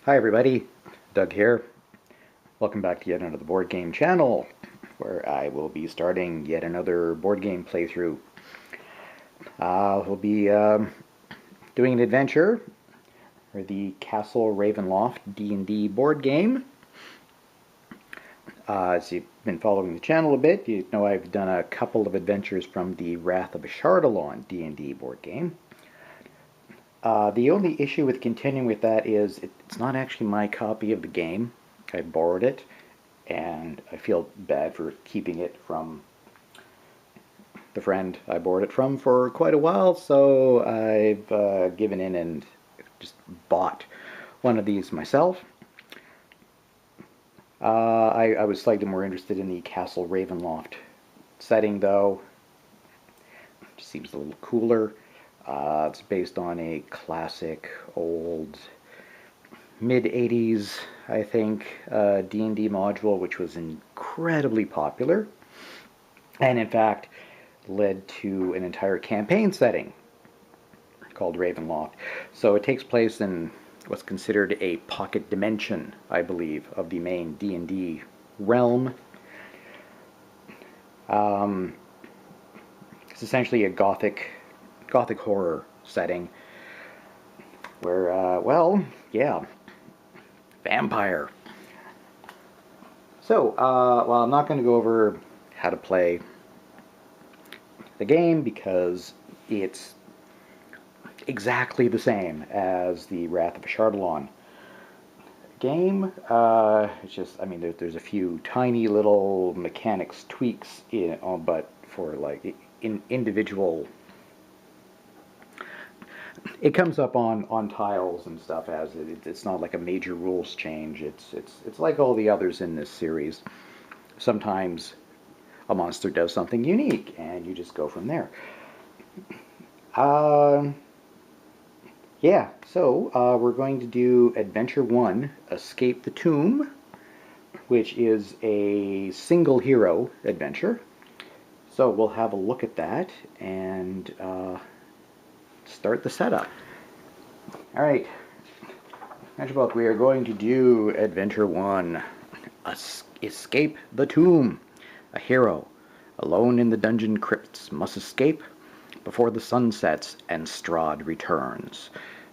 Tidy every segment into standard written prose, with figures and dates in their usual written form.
Hi everybody, Doug here. Welcome back to yet another board game channel, where I will be starting yet another board game playthrough. We'll be doing an adventure for the Castle Ravenloft D&D board game. As you've been following the channel a bit, you know I've done a couple of adventures from the Wrath of Ashardalon D&D board game. The only issue with continuing with that is it's not actually my copy of the game. I borrowed it, and I feel bad for keeping it from the friend I borrowed it from for quite a while, so I've given in and just bought one of these myself. I was slightly more interested in the Castle Ravenloft setting, though. It just seems a little cooler. It's based on a classic old mid-80s, I think, D&D module, which was incredibly popular, and in fact led to an entire campaign setting called Ravenloft. So it takes place in what's considered a pocket dimension, I believe, of the main D&D realm. It's essentially a gothic horror setting where, well, yeah, vampire. So, well, I'm not going to go over how to play the game because it's exactly the same as the Wrath of Ashardalon game. It's just, I mean, there's a few tiny little mechanics tweaks in, but for like individual. It comes up on tiles and stuff as it's not like a major rules change. It's like all the others in this series. Sometimes a monster does something unique, and you just go from there. Yeah, so we're going to do Adventure 1, Escape the Tomb, which is a single hero adventure. So we'll have a look at that and start the setup. Alright, Adventure book, we are going to do Adventure 1, Escape the Tomb. A hero, alone in the dungeon crypts, must escape before the sun sets and Strahd returns.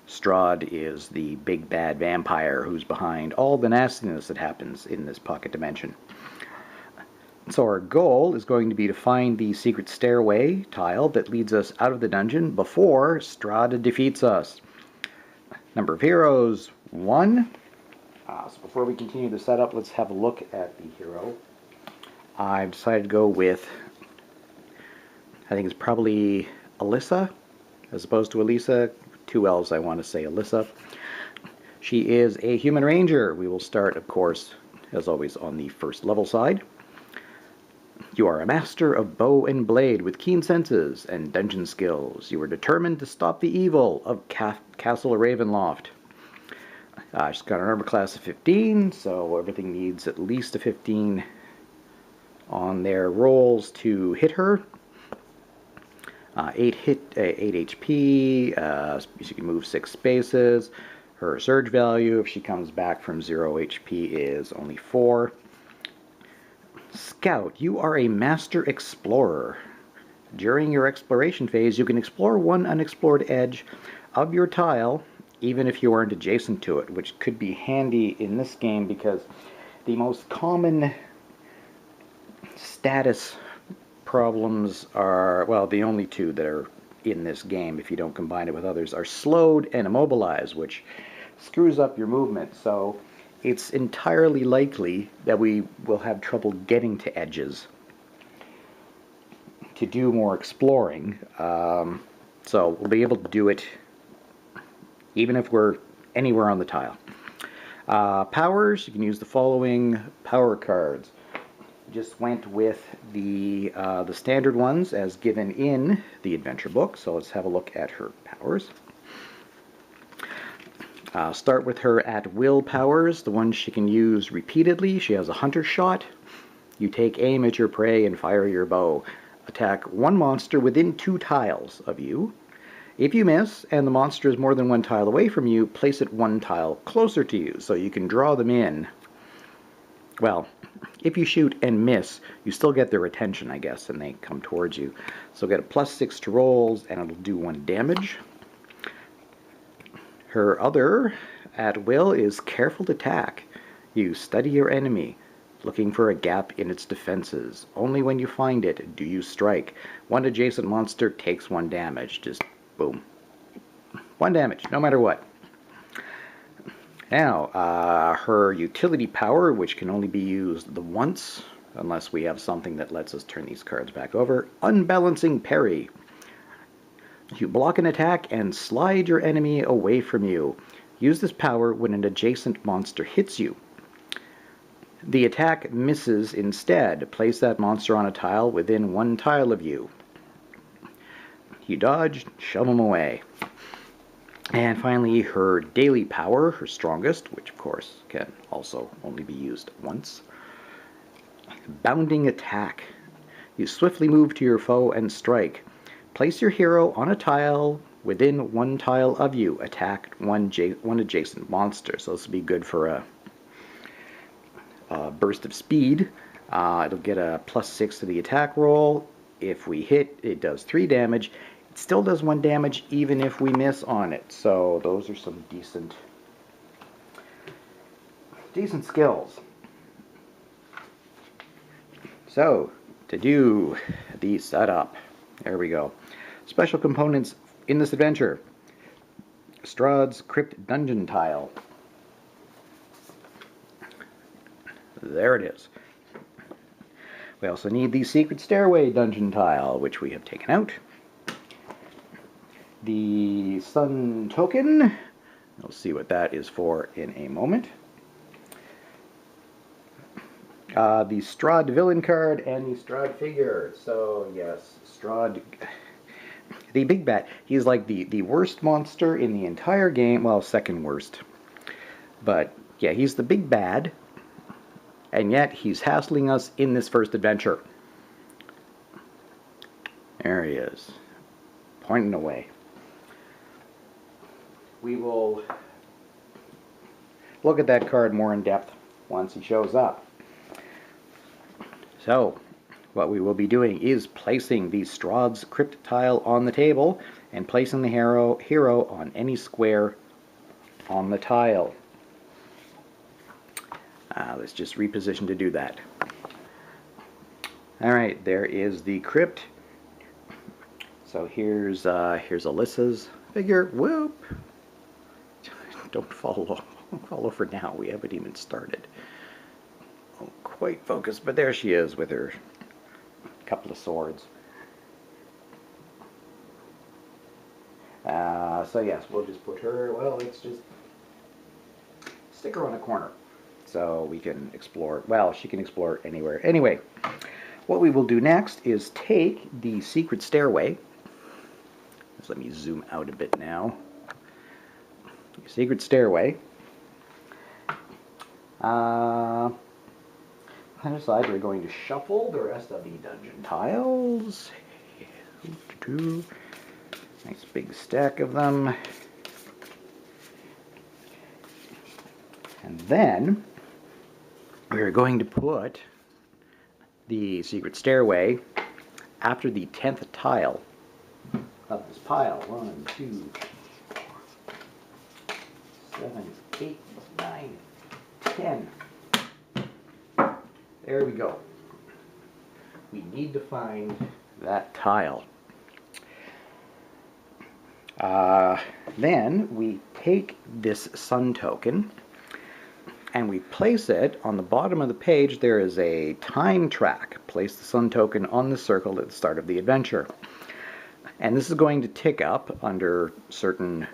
Strahd is the big bad vampire who's behind all the nastiness that happens in this pocket dimension. So our goal is going to be to find the secret stairway tile that leads us out of the dungeon before Strahd defeats us. Number of heroes, 1. So before we continue the setup, let's have a look at the hero. I've decided to go with, I think it's probably Alyssa, as opposed to Elisa. 2 L's, I want to say Alyssa. She is a human ranger. We will start, of course, as always, on the first level side. You are a master of bow and blade with keen senses and dungeon skills. You are determined to stop the evil of Castle Ravenloft. She's got an armor class of 15, so everything needs at least a 15 on their rolls to hit her. 8 HP, she can move 6 spaces. Her surge value, if she comes back from 0 HP, is only 4. Scout, you are a master explorer. During your exploration phase, you can explore one unexplored edge of your tile, even if you aren't adjacent to it, which could be handy in this game because the most common status problems are, well, the only 2 that are in this game, if you don't combine it with others, are slowed and immobilized, which screws up your movement. So it's entirely likely that we will have trouble getting to edges to do more exploring. So we'll be able to do it even if we're anywhere on the tile. Powers, you can use the following power cards. Just went with the standard ones as given in the adventure book, so let's have a look at her powers. Start with her at will powers, the ones she can use repeatedly. She has a hunter shot. You take aim at your prey and fire your bow. Attack one monster within 2 tiles of you. If you miss and the monster is more than one tile away from you, place it one tile closer to you so you can draw them in. Well, if you shoot and miss, you still get their attention, I guess, and they come towards you. So get a +6 to rolls, and it'll do 1 damage. Her other at will is careful attack. You study your enemy, looking for a gap in its defenses. Only when you find it do you strike. One adjacent monster takes 1 damage. Just boom. 1 damage, no matter what. Now, her utility power, which can only be used the once, unless we have something that lets us turn these cards back over. Unbalancing parry. You block an attack and slide your enemy away from you. Use this power when an adjacent monster hits you. The attack misses instead. Place that monster on a tile within 1 tile of you. You dodge, shove them away. And finally, her daily power, her strongest, which of course can also only be used once. Bounding attack. You swiftly move to your foe and strike. Place your hero on a tile within 1 tile of you. Attack one adjacent monster. So this will be good for a burst of speed. It'll get a +6 to the attack roll. If we hit, it does 3 damage. It still does 1 damage even if we miss on it. So those are some decent skills. So to do the setup, there we go. Special components in this adventure. Strahd's Crypt Dungeon Tile. There it is. We also need the Secret Stairway Dungeon Tile, which we have taken out. The Sun Token. We'll see what that is for in a moment. The Strahd Villain card and the Strahd figure. So yes, Strahd, the big bad. He's like the worst monster in the entire game. Well, second worst. But yeah, he's the big bad. And yet he's hassling us in this first adventure. There he is, pointing away. We will look at that card more in depth once he shows up. So, what we will be doing is placing the Strahd's Crypt tile on the table and placing the hero on any square on the tile. Let's just reposition to do that. Alright, there is the crypt. So here's Alyssa's figure. Whoop! Don't fall over now. We haven't even started. Oh, quite focused, but there she is with her couple of swords. So yes, we'll just put her, well, let's just stick her on a corner so we can explore. Well, she can explore anywhere. Anyway, what we will do next is take the Secret Stairway. Just let me zoom out a bit now. Secret Stairway. On the side, we're going to shuffle the rest of the dungeon tiles. Nice big stack of them. And then we're going to put the Secret Stairway after the 10th tile of this pile. 1, 2, 7, 8, 9, 10. There we go. We need to find that tile. Then we take this sun token and we place it on the bottom of the page. There is a time track. Place the sun token on the circle at the start of the adventure. And this is going to tick up under certain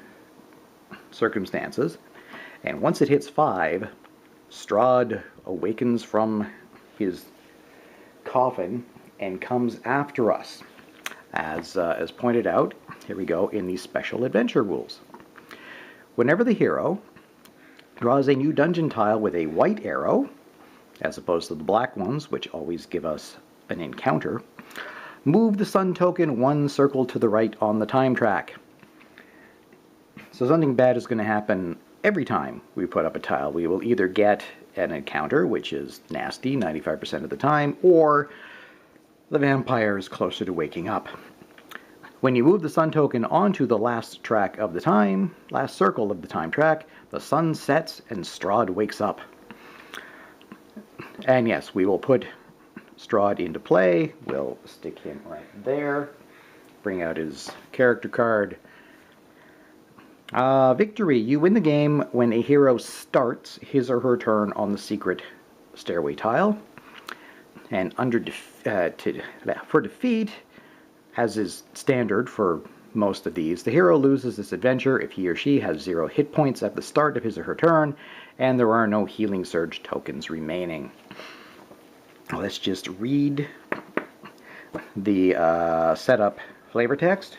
circumstances. And once it hits 5, Strahd awakens from his coffin and comes after us. As pointed out, here we go, in these special adventure rules. Whenever the hero draws a new dungeon tile with a white arrow, as opposed to the black ones, which always give us an encounter, move the sun token 1 circle to the right on the time track. So something bad is going to happen every time we put up a tile. We will either get an encounter, which is nasty 95% of the time, or the vampire is closer to waking up. When you move the sun token onto the last track of the time, last circle of the time track, the sun sets and Strahd wakes up. And yes, we will put Strahd into play. We'll stick him right there. Bring out his character card. Victory. You win the game when a hero starts his or her turn on the secret stairway tile. And for defeat, as is standard for most of these, the hero loses this adventure if he or she has 0 hit points at the start of his or her turn, and there are no healing surge tokens remaining. Let's just read the setup flavor text,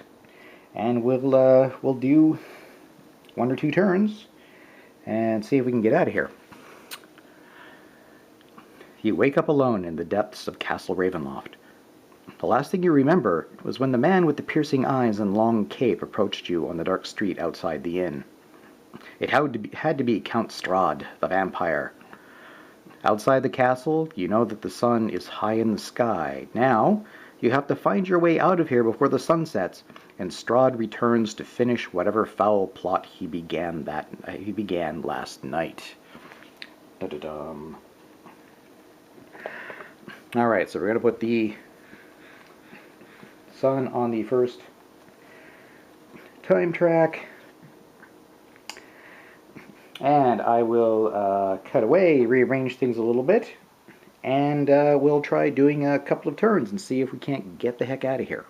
and we'll do 1 or 2 turns and see if we can get out of here. You wake up alone in the depths of Castle Ravenloft. The last thing you remember was when the man with the piercing eyes and long cape approached you on the dark street outside the inn. It had to be Count Strahd, the vampire. Outside the castle, you know that the sun is high in the sky. Now, you have to find your way out of here before the sun sets, and Strahd returns to finish whatever foul plot he began last night. Da-da-dum. Alright, so we're going to put the sun on the first time track, and I will cut away, rearrange things a little bit, and we'll try doing a couple of turns and see if we can't get the heck out of here.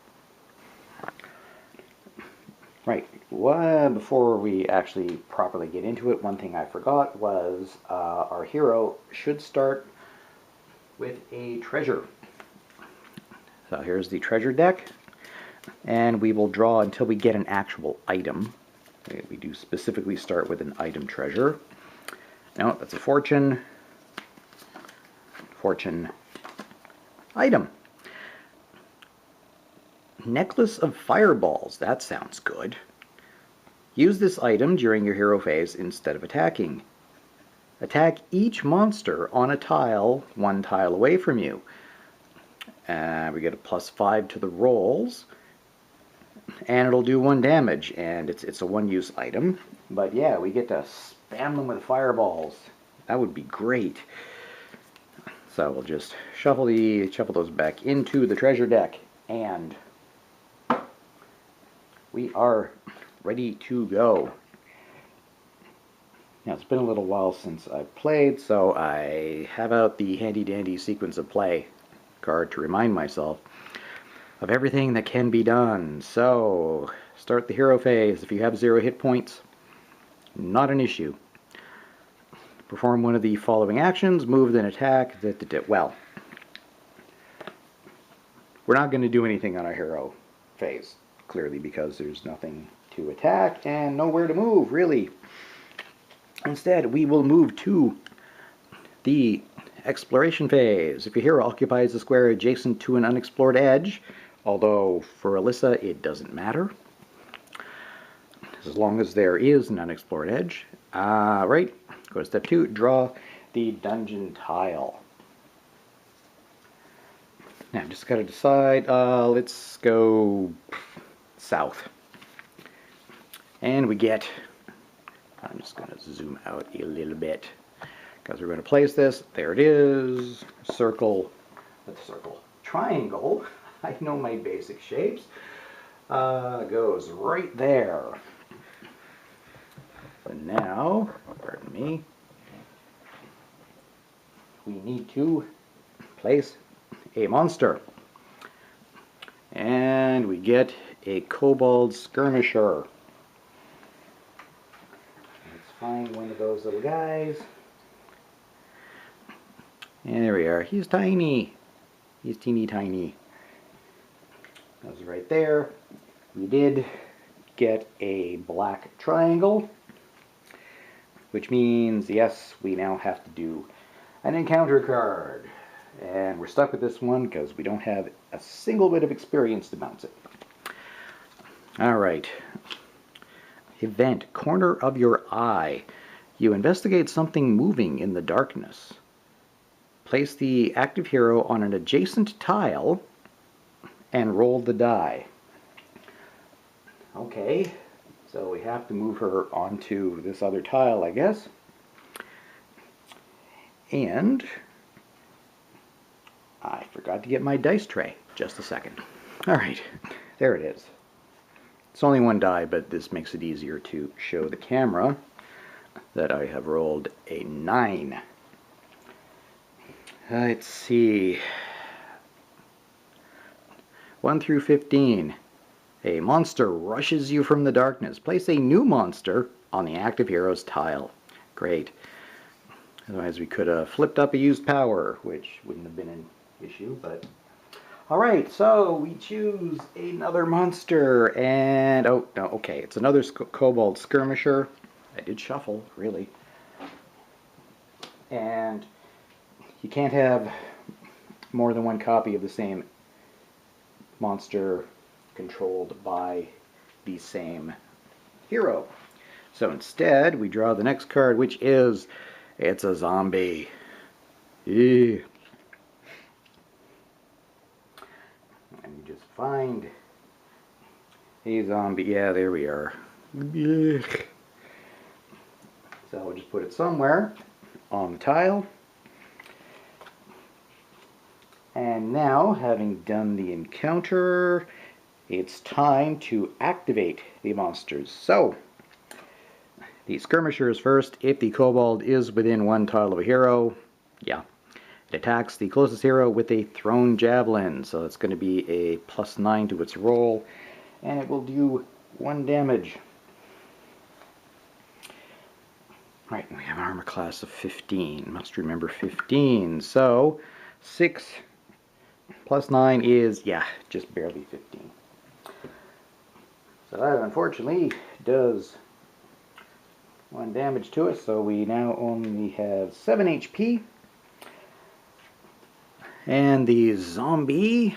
Right, before we actually properly get into it, one thing I forgot was our hero should start with a treasure. So here's the treasure deck, and we will draw until we get an actual item. We do specifically start with an item treasure. No, that's a fortune. Fortune item. Necklace of fireballs. That sounds good. Use this item during your hero phase instead of attacking. Attack each monster on a tile 1 tile away from you. We get a +5 to the rolls, and it'll do 1 damage, and it's a 1-use item. But yeah, we get to spam them with fireballs. That would be great. So we'll just shuffle those back into the treasure deck, and we are ready to go. Now, it's been a little while since I've played, so I have out the handy-dandy sequence of play card to remind myself of everything that can be done. So, start the hero phase. If you have 0 hit points, not an issue. Perform one of the following actions: move, then attack. Well, we're not going to do anything on our hero phase, clearly, because there's nothing to attack and nowhere to move, really. Instead, we will move to the exploration phase. If your hero occupies a square adjacent to an unexplored edge, although for Alyssa it doesn't matter, as long as there is an unexplored edge. Right, go to step 2, draw the dungeon tile. Now, just got to decide, let's go south. And we get, I'm just going to zoom out a little bit, because we're going to place this. There it is. Circle. Triangle. I know my basic shapes. Goes right there. So now, pardon me, we need to place a monster. And we get a kobold skirmisher. Let's find one of those little guys. And there we are. He's tiny. He's teeny tiny. That's right there. We did get a black triangle, which means, yes, we now have to do an encounter card. And we're stuck with this one because we don't have a single bit of experience to bounce it. Alright. Event, corner of your eye. You investigate something moving in the darkness. Place the active hero on an adjacent tile and roll the die. Okay, so we have to move her onto this other tile, I guess. And I forgot to get my dice tray. Just a second. Alright, there it is. It's only one die, but this makes it easier to show the camera that I have rolled a 9. Let's see. 1 through 15. A monster rushes you from the darkness. Place a new monster on the active hero's tile. Great. Otherwise we could have flipped up a used power, which wouldn't have been an issue, but... Alright, so we choose another monster, and... Oh, no, okay, it's another kobold skirmisher. I did shuffle, really. And you can't have more than one copy of the same monster controlled by the same hero. So instead, we draw the next card, which is... It's a zombie. Ew. And you just find a zombie. Yeah, there we are. Ew. So we'll just put it somewhere on the tile. And now, having done the encounter, it's time to activate the monsters. So, the skirmisher is first. If the kobold is within one tile of a hero, yeah, it attacks the closest hero with a thrown javelin. So it's going to be a +9 to its roll, and it will do 1 damage. Right, we have an armor class of 15. Must remember 15. So 6 plus 9 is, yeah, just barely 15. So that unfortunately does 1 damage to us, so we now only have 7 HP. And the zombie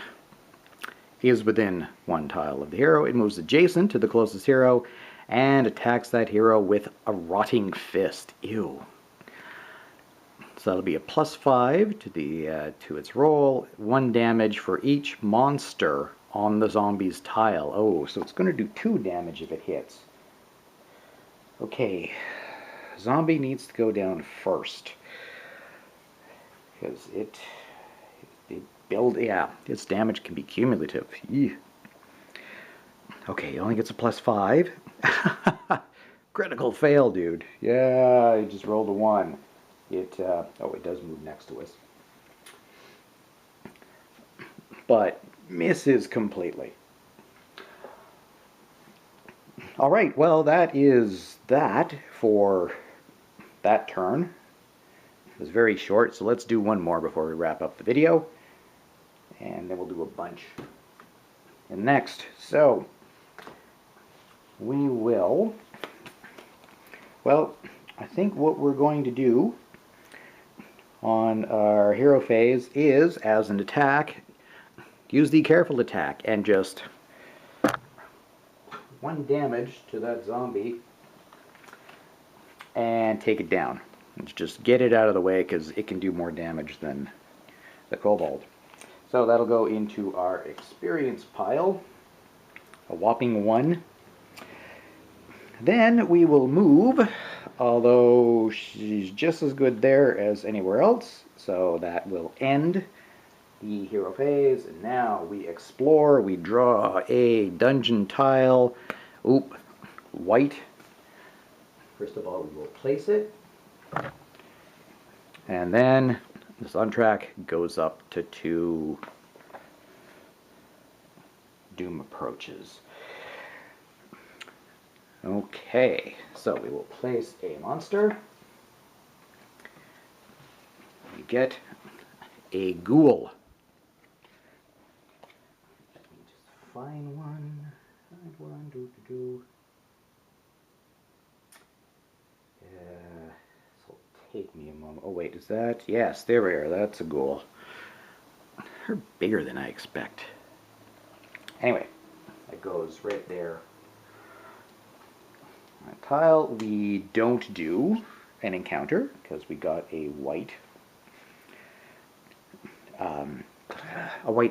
is within 1 tile of the hero. It moves adjacent to the closest hero and attacks that hero with a rotting fist. Ew. So that'll be a +5 to the to its roll. 1 damage for each monster on the zombie's tile. Oh, so it's going to do 2 damage if it hits. Okay, zombie needs to go down first because it build. Yeah, its damage can be cumulative. Ew. Okay, it only gets a +5. Critical fail, dude. Yeah, I just rolled a 1. It it does move next to us, but misses completely. All right, well, that is that for that turn. It was very short, so let's do one more before we wrap up the video, and then we'll do a bunch in next. So we will, well, I think what we're going to do on our hero phase is, as an attack, use the careful attack and just 1 damage to that zombie and take it down. Let's just get it out of the way because it can do more damage than the kobold. So that'll go into our experience pile, a whopping 1. Then we will move, although she's just as good there as anywhere else, so that will end the hero phase. And now we explore. We draw a dungeon tile. Oop, white. First of all, we will place it, and then the soundtrack goes up to 2 Doom approaches. Okay, so we will place a monster. We get a ghoul. Let me just find one. Find one. This will take me a moment. Oh wait, is that? Yes, there we are. That's a ghoul. They're bigger than I expect. Anyway, that goes right there. tile, we don't do an encounter because we got a white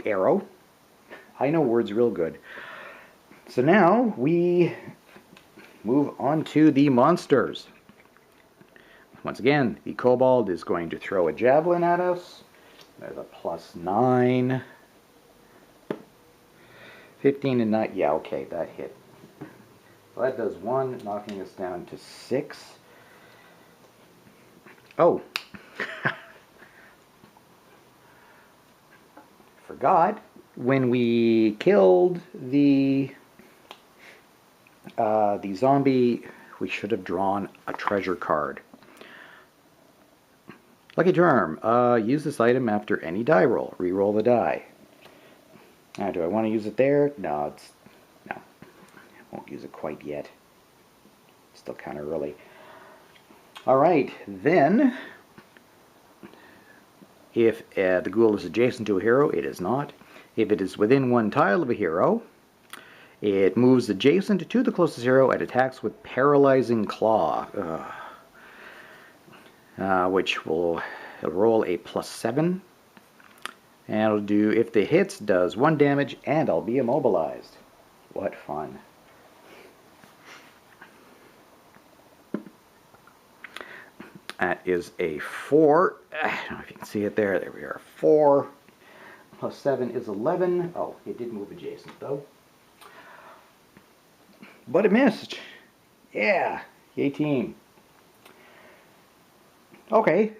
arrow. I know words real good. So now we move on to the monsters. Once again, the kobold is going to throw a javelin at us. There's a +9. 15 and 9. Yeah, okay, that hit. So that does 1, knocking us down to 6. Oh. Forgot. When we killed the zombie, we should have drawn a treasure card. Lucky charm. Use this item after any die roll. Reroll the die. Now, do I want to use it there? No, I won't use it quite yet. Still kind of early. All right, then, if the ghoul is adjacent to a hero, it is not. If it is within one tile of a hero, it moves adjacent to the closest hero and attacks with Paralyzing Claw, which will roll a +7. And it'll do, if the hits, does 1 damage, and I'll be immobilized. What fun. That is a 4. I don't know if you can see it there. There we are. 4 +7 is 11. Oh, it did move adjacent, though. But it missed. Yeah. Yay, team. Okay.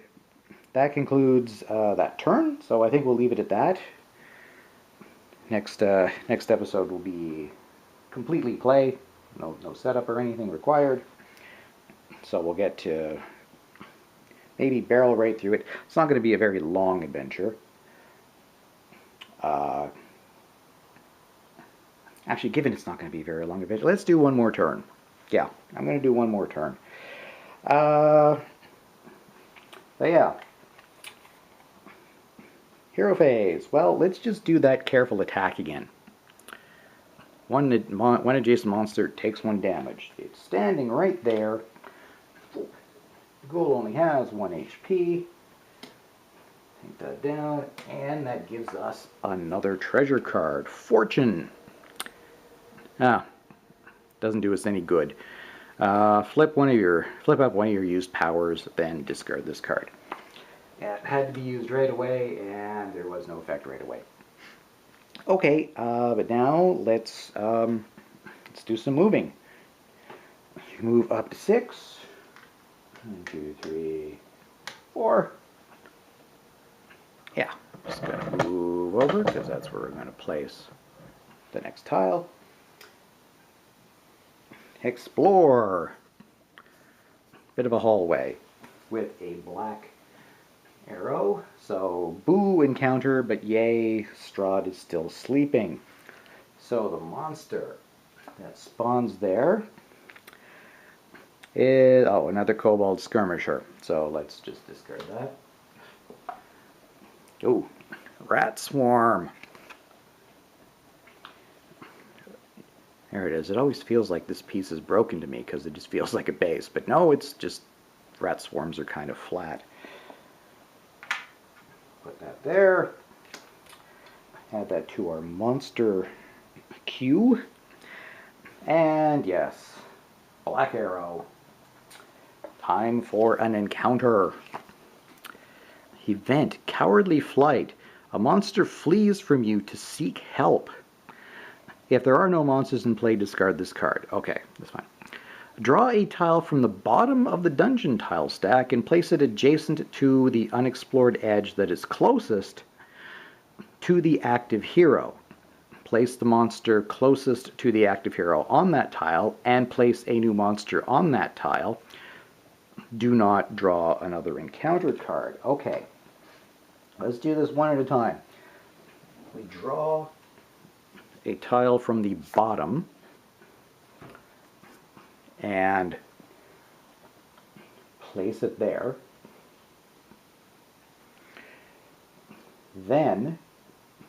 That concludes that turn, so I think we'll leave it at that. Next episode will be completely play, no setup or anything required. So we'll get to maybe barrel right through it. It's not going to be a very long adventure. Actually, given it's not going to be a very long adventure, let's do one more turn. Yeah, I'm going to do one more turn. So yeah. Hero phase. Well, let's just do that careful attack again. One adjacent monster takes 1 damage. It's standing right there. The ghoul only has 1 HP. Take that down, and that gives us another treasure card. Fortune. Doesn't do us any good. Flip up one of your used powers, then discard this card. Yeah, it had to be used right away, and there was no effect right away. Okay, but now let's do some moving. You move up to 6. 1, 2, 3, 4. Yeah, just gonna move over because that's where we're going to place the next tile. Explore. Bit of a hallway with a black arrow. So, boo encounter, but yay, Strahd is still sleeping. So the monster that spawns there is, oh, another kobold skirmisher. So let's just discard that. Oh, rat swarm. There it is. It always feels like this piece is broken to me because it just feels like a base. But no, it's just rat swarms are kind of flat. Put that there. Add that to our monster queue. And yes, black arrow. Time for an encounter. Event, cowardly flight. A monster flees from you to seek help. If there are no monsters in play, discard this card. Okay, that's fine. Draw a tile from the bottom of the dungeon tile stack and place it adjacent to the unexplored edge that is closest to the active hero. Place the monster closest to the active hero on that tile and place a new monster on that tile. Do not draw another encounter card. Okay, let's do this one at a time. We draw a tile from the bottom and place it there. Then,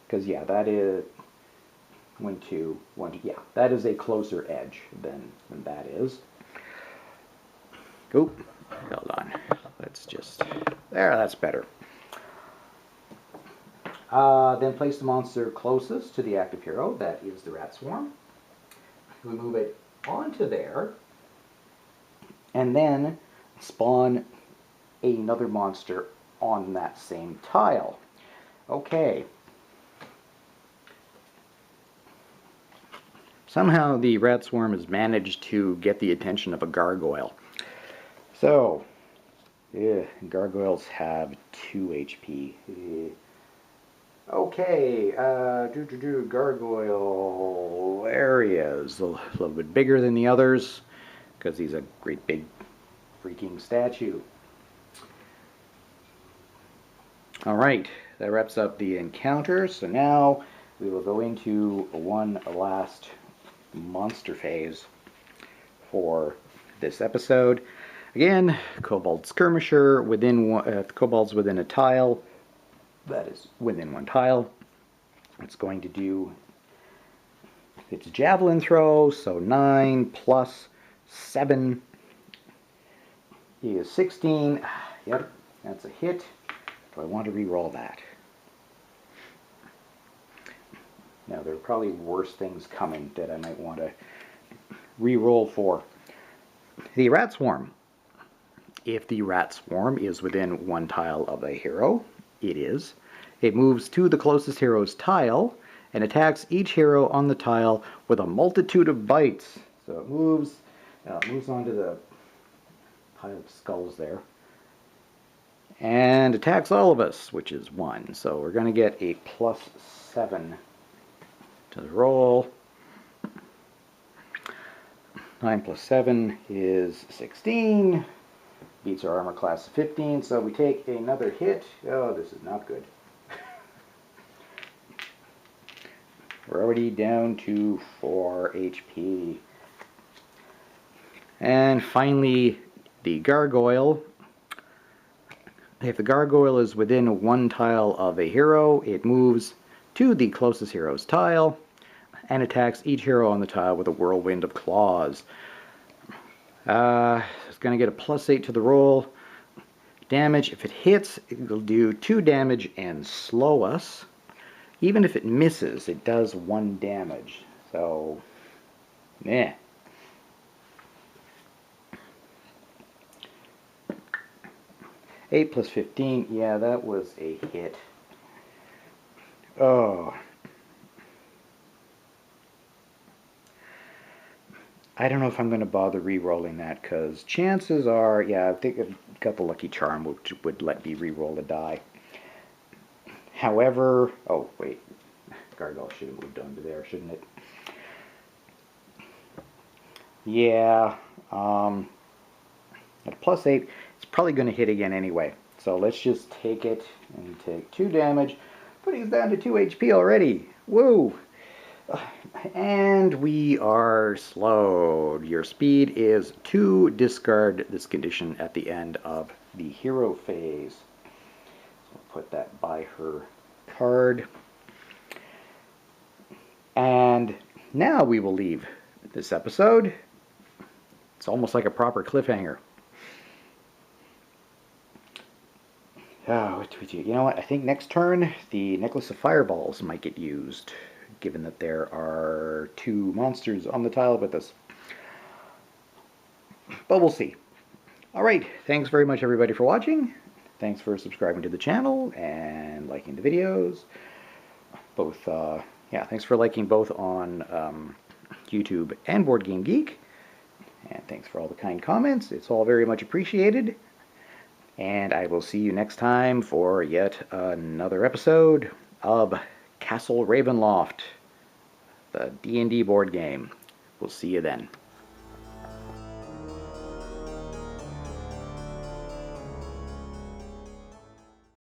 because yeah, that is 1, 2, 1, yeah, that is a closer edge than that is. Oop, hold on. Let's just, there, that's better. Then place the monster closest to the active hero, that is the rat swarm. We move it onto there, and then spawn another monster on that same tile. Okay. Somehow the rat swarm has managed to get the attention of a gargoyle. So, gargoyles have 2 HP. Okay, gargoyle areas. A little bit bigger than the others, because he's a great big freaking statue. Alright, that wraps up the encounter. So now we will go into one last monster phase for this episode. Again, Kobold Skirmisher, kobolds within a tile. That is within one tile. It's going to do its javelin throw, so 9 plus 7 is 16. Yep, that's a hit. Do I want to re-roll that? Now, there are probably worse things coming that I might want to re-roll for. The rat swarm. If the rat swarm is within one tile of a hero, it is. It moves to the closest hero's tile and attacks each hero on the tile with a multitude of bites. So it moves onto the pile of skulls there and attacks all of us, which is 1. So we're going to get a plus 7 to the roll. 9 plus 7 is 16. Beats our armor class of 15, so we take another hit. Oh, this is not good. We're already down to 4 HP. And finally, the gargoyle. If the gargoyle is within one tile of a hero, it moves to the closest hero's tile and attacks each hero on the tile with a whirlwind of claws. It's going to get a plus 8 to the roll. Damage, if it hits, it will do 2 damage and slow us. Even if it misses, it does 1 damage. So, meh. 8 plus 15, yeah, that was a hit. Oh. I don't know if I'm going to bother re-rolling that, because chances are, yeah, I think I've got the lucky charm, which would let me re-roll a die. However, oh wait, gargoyle should have moved under there, shouldn't it? Yeah, at a plus 8, it's probably going to hit again anyway. So let's just take it and take 2 damage, but he's down to 2 HP already. Woo! And we are slowed. Your speed is 2. Discard this condition at the end of the hero phase. So we'll put that by her card. And now we will leave this episode. It's almost like a proper cliffhanger. Oh, what do we do? You know what? I think next turn the Necklace of Fireballs might get used, given that there are 2 monsters on the tile with us. But we'll see. Alright, thanks very much everybody for watching. Thanks for subscribing to the channel and liking the videos. Thanks for liking both on YouTube and Board Game Geek. And thanks for all the kind comments. It's all very much appreciated. And I will see you next time for yet another episode of Castle Ravenloft, the D&D board game. We'll see you then.